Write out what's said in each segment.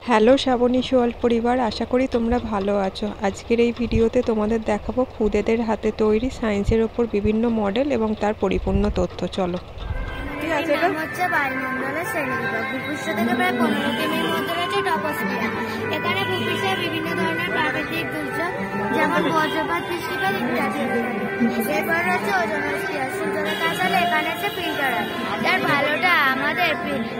Hello Shrabani সোয়াল পরিবার, আশা করি তোমরা ভালো আছো। আজকের এই ভিডিওতে তোমাদের দেখাবো খুদেদের হাতে তৈরি সায়েন্সের ওপর বিভিন্ন মডেল এবং তার পরিপূর্ণ তথ্য। চলো। হচ্ছে বায়ুমণ্ডলের শ্রেণীবিভাগ। ভূপৃষ্ঠ থেকে প্রায় 15 কিমির মধ্যে রয়েছে টপোস্ফিয়ার। এখানে ভূপৃষ্ঠের বিভিন্ন ধরনের প্রাকৃতিক দুর্যোগ যেমন বজ্রপাত, বৃষ্টিপাত ইত্যাদি। এরপর রয়েছে ওজোনোস্ফিয়ার। সূর্যরেখা আসলে এখানে হচ্ছে ফিল্টার, যার ভালোটা আমাদের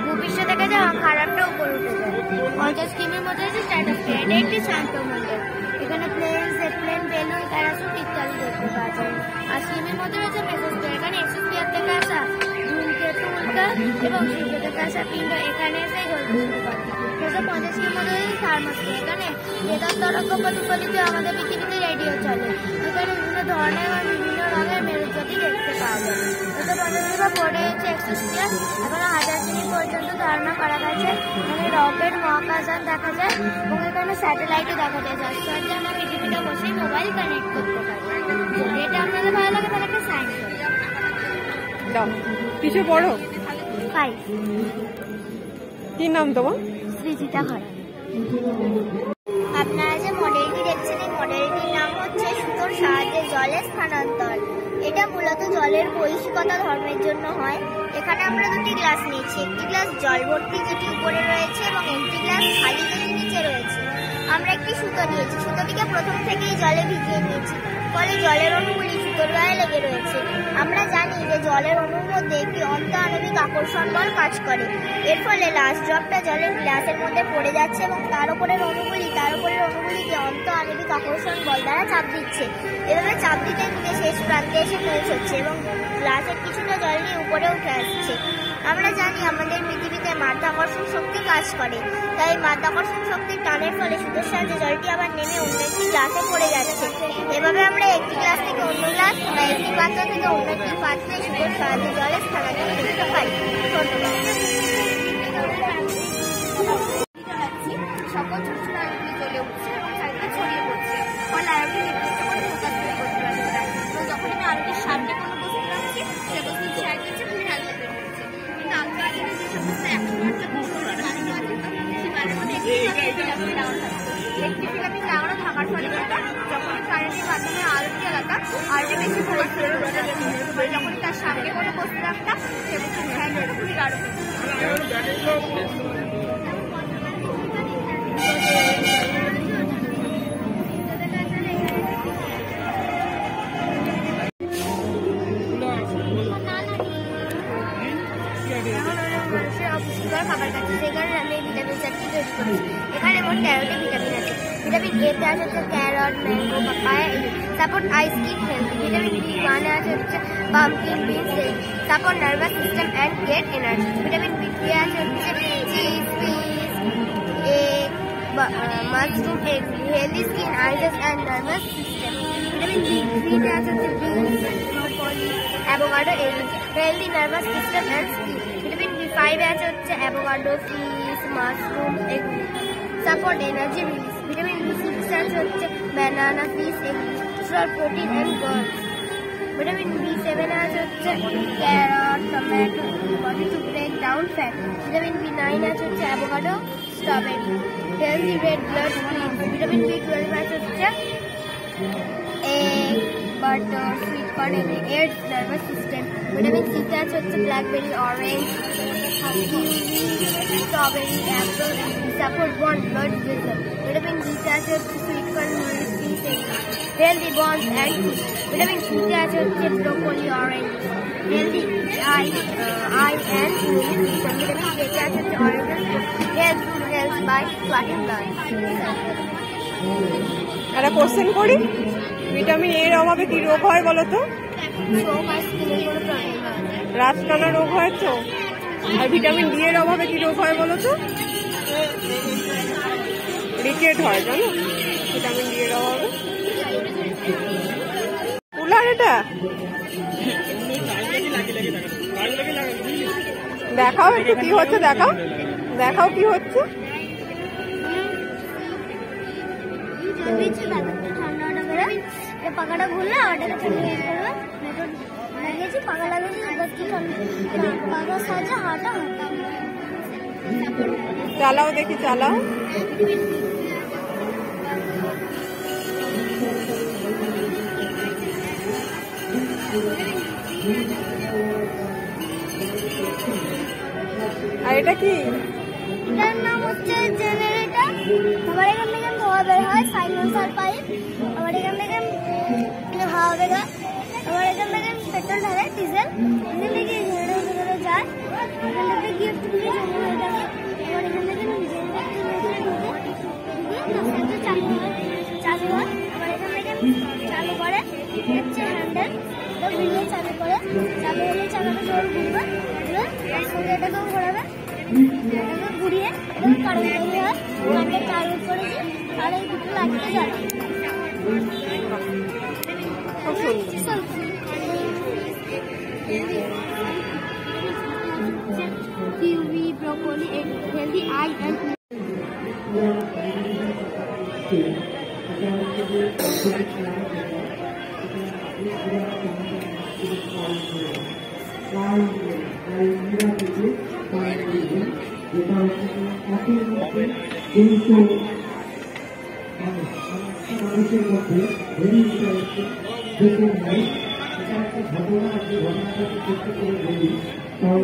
ভূপৃষ্ঠ থেকে যাওয়া, খারাপটা উপরে উঠে যায়। 50 কিমির মধ্যে রয়েছে স্ট্র্যাটোস্ফিয়ার। এটা একটি শান্ত মণ্ডল। এখানে প্লেন, জেটপ্লেন, বেলুন, প্যারাসুট ইত্যাদি দেখতে পাওয়া যায়। 80 কিমির মধ্যে রয়েছে মেসোস্ফিয়ার। এখানে এক্সোস্ফিয়ার থেকে আসা এবং সূর্য থেকে আসা পিণ্ড এখানে এসে গলতে পারে। 50 কিমির মধ্যে রয়েছে থার্মোস্ফিয়ার। এখানে বেতার তরঙ্গ প্রতিফলিত আমাদের পৃথিবীতে রেডিও চলে। এখানে বিভিন্ন ধরনের এবং বিভিন্ন রঙের মেরুজ্যোতি দেখতে পাওয়া যায়। 50 পরে হচ্ছে এক্সোস্ফিয়ার। এখানে 1000 কিমি পর্যন্ত ধারণা করা গেছে। এখানে রকেট, মহাকাশযান দেখা যায় এবং এখানে স্যাটেলাইটও দেখা যায়, যার সাহায্যে আমরা পৃথিবীতে বসেই মোবাইল কানেক্ট করতে পারি। যদি এটা আপনাদের ভালো লাগে তাহলে একটা সাইন করুন। কিছু বড় 5। কি নাম তোমার? সৃজিতা খরা। আপনারা যে মডেলটি দেখছেন, এই মডেলটির নাম হচ্ছে সুতোর সাহায্যে জলের স্থানান্তর। এটা মূলত জলের বৈশিকতা ধর্মের জন্য হয়। এখানে আমরা দুটি গ্লাস নিয়েছি, একটি গ্লাস জল ভর্তি যেটি উপরে রয়েছে এবং একটি গ্লাস খালি যেটি নিচে রয়েছে। আমরা একটি সুতো নিয়েছি, সুতোটিকে প্রথম থেকেই জলে ভিজিয়ে নিয়েছি, ফলে জলের অণুগুলি সুতোর গায়ে লেগে রয়েছে। আমরা জানি যে জলের অণুর মধ্যে একটি অন্তঃআণবিক আকর্ষণ বল কাজ করে। এর ফলে লাস্ট ড্রপটা জলের গ্লাসের মধ্যে পড়ে যাচ্ছে এবং তার উপরের অণুগুলিকে অন্তঃআণবিক আকর্ষণ বল দ্বারা চাপ দিচ্ছে। এভাবে চাপ দিতে দিতে শেষ প্রান্তে এসে পৌঁছচ্ছে এবং গ্লাসের কিছুটা জল নিয়ে উপরে উঠে আসছে। আমরা জানি আমাদের পৃথিবীতে মাধ্যাকর্ষণ শক্তি কাজ করে, তাই মাধ্যাকর্ষণ শক্তির টানের ফলে সুতোর সাহায্যে জলটি আবার নেমে অন্য একটি গ্লাসে পড়ে যাচ্ছে। এভাবে আমরা একটি গ্লাস থেকে অন্য গ্লাস বা একটি পাত্র থেকে অন্য একটি পাত্রে সুতোর সাহায্যে জলে স্থানান্তর করতে পারি। সকল ছোট ছোট আলোগুলি জ্বলে উঠছে এবং চারিদিকে ছড়িয়ে পড়ছে, ফলে আলোটি নির্দিষ্ট করে ফোকাস করে করতে পারছে না। এবং যখন আমি আলোটির সামনে কোনো বস্তু রাখছি, সে বস্তু শেয়ার করছে, খুবই আলোতে বের হচ্ছে। কিন্তু আমরা যে সমস্ত 100 একটি ফিলামেন্ট লাগানো থাকার ফলে যখন কারেন্টের মাধ্যমে আলোটি এলাকা আলোটি বেশি ফোকাস করে করতে পারে। যখন তার সামনে কোনো বস্তু রাখতাম, সে বস্তু শেয়ার করতে খুবই গাঢ়। খাবার খাচ্ছি, সেই কারণে আমি এই ভিটামিন চারটি তৈরি করেছি। এখানে মোট 13টি ভিটামিন আছে। ভিটামিন এতে আছে হচ্ছে carrot, mango, papaya, support eye skin health. Vitamin B1 আছে হচ্ছে pumpkin beans, support nervous system and get energy. Vitamin B3 আছে হচ্ছে cheese, fish, egg, mushroom, egg, healthy skin, eyes and nervous system. Vitamin B3 আছে হচ্ছে beans, broccoli, avocado, egg, healthy nervous system and skin. Vitamin B5 আছে হচ্ছে avocado, fish, mushroom, egg, support energy release. Vitamin B6 আছে হচ্ছে banana, fish, egg, protein and girls. Vitamin B7 আছে হচ্ছে carrot, tomato, body to break down fat. Vitamin B9 আছে হচ্ছে avocado, strawberry, healthy red blood cells. Vitamin B12 আছে হচ্ছে egg, butter, sweet corn, aids, nervous system. Vitamin C আছে হচ্ছে blackberry, orange, strawberry, apple, support bone blood vessel. Vitamin D আছে হচ্ছে sweet corn, healthy bones and teeth. Vitamin C আছে হচ্ছে broccoli, orange, healthy eye and immune system. Vitamin K আছে হচ্ছে orange, health by clotting blood. একটা question করি, vitamin এর অভাবে কি রোগ হয় বলো তো? রাত টানা রোগ হয় তো। আর ভিটামিন ডি এর অভাবে কি রোগ হয় বলো তো? রিকেট হয়, জানো? ভিটামিন ডি এর অভাবে। কুলার এটা দেখাও একটু কি হচ্ছে, দেখাও কি হচ্ছে। পাখাটা ঘুরলে ওটাকে ঠান্ডা করবে, লাগিয়েছি পাখা লাগিয়েছি, পাখার সাহায্যে হাঁটা চালাও দেখি, চালাও। আর এটা কি? এটার নাম হচ্ছে জেনারেটর। আবার এখান থেকে ধোঁয়া বের হয়, সাইলেন্সার পাইপ। আবার এখান থেকে হাওয়া বের হয়। আবার এখান থেকে পেট্রোল ঢালে, ডিজেল থেকে জেনারেটরে যায়। এখান থেকে গিয়ে একটু জমি হয়ে যাবে। আবার এখান থেকে চালু হয়। আবার এখান থেকে চালু করে হচ্ছে হ্যান্ডেল, ভিডিও চালু করে, চালু হলে চালাতে জোর ঘুরবে, এটাকেও ঘোরাবে, এটাকে ঘুরিয়ে কারেন্ট তৈরি হয়। কারেন্টে চালু করেছি, আর এই দুটো লাগিয়ে যাবে। কিউবি, ব্রোকলি, হেলদি আই এন্ড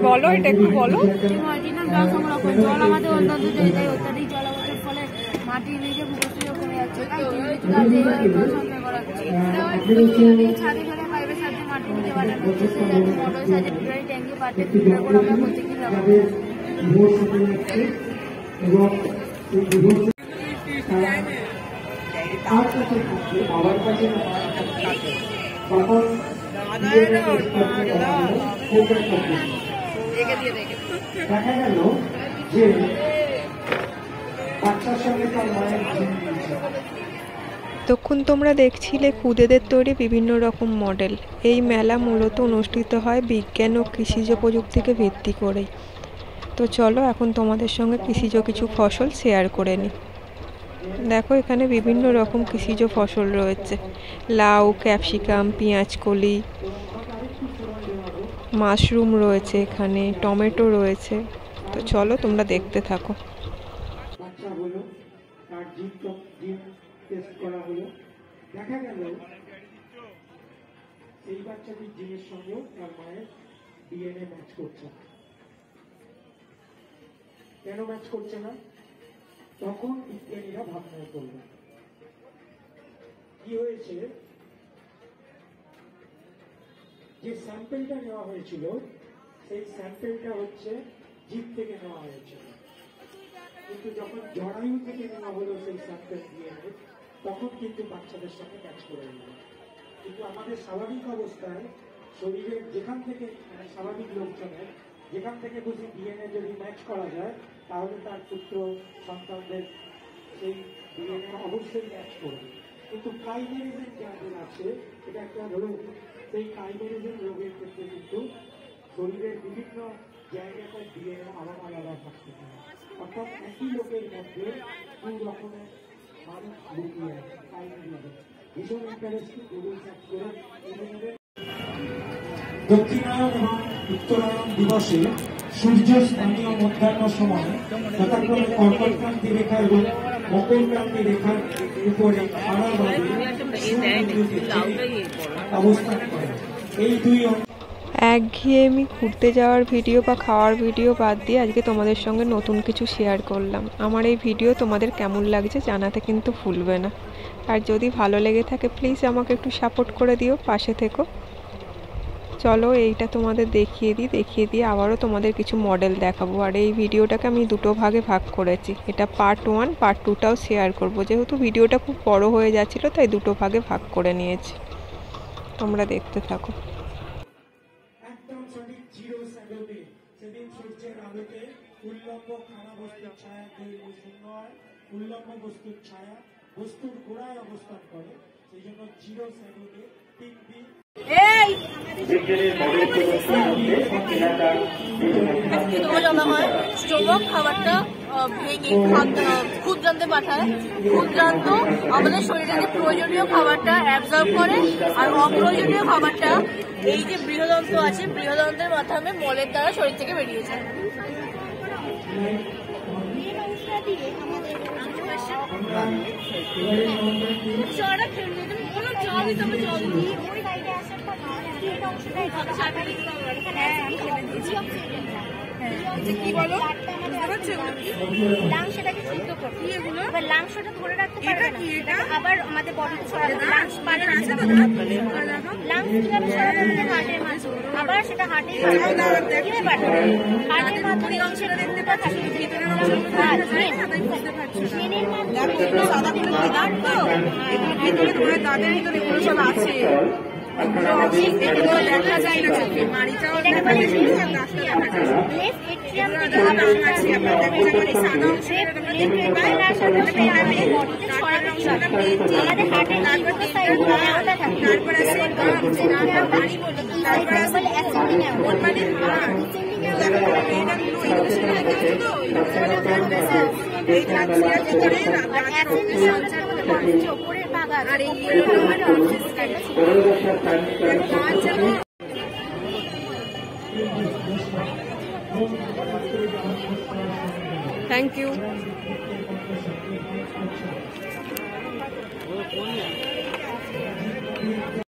বলো, এটা একটু বলো। জল আমাদের অত্যন্ত জরুরি। অত্যাধিক জলাবদ্ধের ফলে মাটি নিচে ভূপৃষ্ঠ কমে যাচ্ছে। ছাদে ফেলে পাইপের সাহায্যে মাটি নিচে বাড়ানো হচ্ছে। মোটর সাহায্যে ট্যাঙ্কি পাঠে আমরা প্রত্যেকই দেখা গেল যে বাচ্চার সঙ্গে তার মায়ের তখন তোমরা দেখছিলে খুদেদের তৈরি বিভিন্ন রকম মডেল। এই মেলা মূলত অনুষ্ঠিত হয় বিজ্ঞান ও কৃষিজ প্রযুক্তিকে ভিত্তি করেই। তো চলো এখন তোমাদের সঙ্গে কৃষিজ কিছু ফসল শেয়ার করে নিই। দেখো এখানে বিভিন্ন রকম কৃষিজ ফসল রয়েছে, লাউ, ক্যাপসিকাম, পেঁয়াজকলি, মাশরুম রয়েছে, এখানে টমেটো রয়েছে। তো চলো তোমরা দেখতে থাকো। বাচ্চা হলো, তার জিন টেস্ট করা হলো, দেখা গেল সেই বাচ্চাটির জিনের সঙ্গেও তার মায়ের ডিএনএ ম্যাচ করছে না। কেন ম্যাচ করছে না? তখন বিজ্ঞানীরা ভাবনায় করলেন কি হয়েছে, যে স্যাম্পেলটা নেওয়া হয়েছিল সেই স্যাম্পেলটা হচ্ছে জীব থেকে নেওয়া হয়েছিল, কিন্তু যখন জরায়ু থেকে নেওয়া হলো সেই স্যাম্পেল ডিএনএ, তখন কিন্তু বাচ্চাদের সঙ্গে ম্যাচ করে গেল। কিন্তু আমাদের স্বাভাবিক অবস্থায় শরীরের যেখান থেকে, স্বাভাবিক লোকজনের যেখান থেকে বুঝি ডিএনএ যদি ম্যাচ করা যায়, তাহলে তার পুত্র সন্তানদের সেই ডিএনএ অবশ্যই ম্যাচ করবে। কিন্তু কাইমেরিজম যাদের আছে, এটা একটা রোগ। সেই কাইমেরিজম রোগের ক্ষেত্রে কিন্তু শরীরের বিভিন্ন জায়গায় ডিএনএ আলাদা আলাদা থাকতে পারে। অর্থাৎ একই লোকের মধ্যে দুই রকমের মানুষ লুকিয়ে আছে কাইমেরিজম। ভীষণ ইন্টারেস্টিং, গুগল সার্চ করে দক্ষিণায়ন এবং উত্তরায়ণ দিবসে সূর্য স্থানীয় মধ্যাহ্ন সময় যথাক্রমে কর্কটক্রান্তি রেখা এবং মকরক্রান্তি রেখার উপরে আড়াভাবে অবস্থান করে। এই দুই একঘেয়েমি ঘুরতে যাওয়ার ভিডিও বা খাওয়ার ভিডিও বাদ দিয়ে আজকে তোমাদের সঙ্গে নতুন কিছু শেয়ার করলাম। আমার এই ভিডিও তোমাদের কেমন লাগছে জানাতে কিন্তু ভুলবে না। আর যদি ভালো লেগে থাকে প্লিজ আমাকে একটু সাপোর্ট করে দিও, পাশে থেকো। চলো এইটা তোমাদের দেখিয়ে দিয়ে আবারও তোমাদের কিছু মডেল দেখাবো। আর এই ভিডিওটাকে আমি দুটো ভাগে ভাগ করেছি, এটা পার্ট 1, পার্ট 2টাও শেয়ার করব। যেহেতু ভিডিওটা খুব বড় হয়ে যাচ্ছিল তাই দুটো ভাগে ভাগ করে নিয়েছি। তোমরা দেখতে থাকো। একদম সঠিক জিরো স্যালোতে সেদিন সূর্যের আলোতে উল্লম্ব খানা বস্তুর ছায়া দৈর্ঘ্য শূন্য হয়। উল্লম্ব বস্তুর ছায়া বস্তুর গোড়ায় অবস্থান করে, সেই জন্য জিরো স্যালোতে 3D স্টোভক খাবারটা ভেঙে ক্ষুদ্রান্তে পাঠায়। ক্ষুদ্রান্ত আমাদের শরীরে প্রয়োজনীয় খাবারটা অ্যাবজর্ব করে, আর অপ্রয়োজনীয় খাবারটা এই যে বৃহদন্ত্র আছে, বৃহদন্ত্রের মাধ্যমে মলের দ্বারা শরীর থেকে বেরিয়ে যায়। দিয়ে আমাদের চড়া খেলবে কোনো জল দিতে হবে জল দিয়ে ওই সাইডে আসার পর এই অংশটা কি বলো লাংসটাকে সিদ্ধ করতে এবার লাংসটা ধরে রাখতে পারবে না এটা আবার আমাদের বডিতে ছড়াবে লাংস পারে আছে তো লাংস কিভাবে ছড়াবে হার্টের মাধ্যমে আবার সেটা হার্টের কিভাবে পাঠাবে হার্টের মাধ্যমে অংশটা দেখতে পাচ্ছি ভিতরের অংশটা বুঝতে পারছো ট্রেনের মাধ্যমে সাদা কোনো দাঁত তো ভিতরে তোমার দাঁতের ভিতরে এগুলো সব আছে এগুলো দেখা যায় না চোখে মাড়িটাও দেখা যায় গাছটা দেখা যায় লেফট এট্রিয়াম আছে আপনাদের যেমন সাদা অংশ বাইরে আসার পরে আমাদের বডিতে ছড়ানো আমাদের হার্টের তারপর সাইড ওটা থাকে তারপর আছে বাড়ি বলি তারপর আছে অ্যাসেন্ডিং ওর মানে এই ট্রান্সফার করে উপরের ভাগ আর এই থ্যাংক ইউ।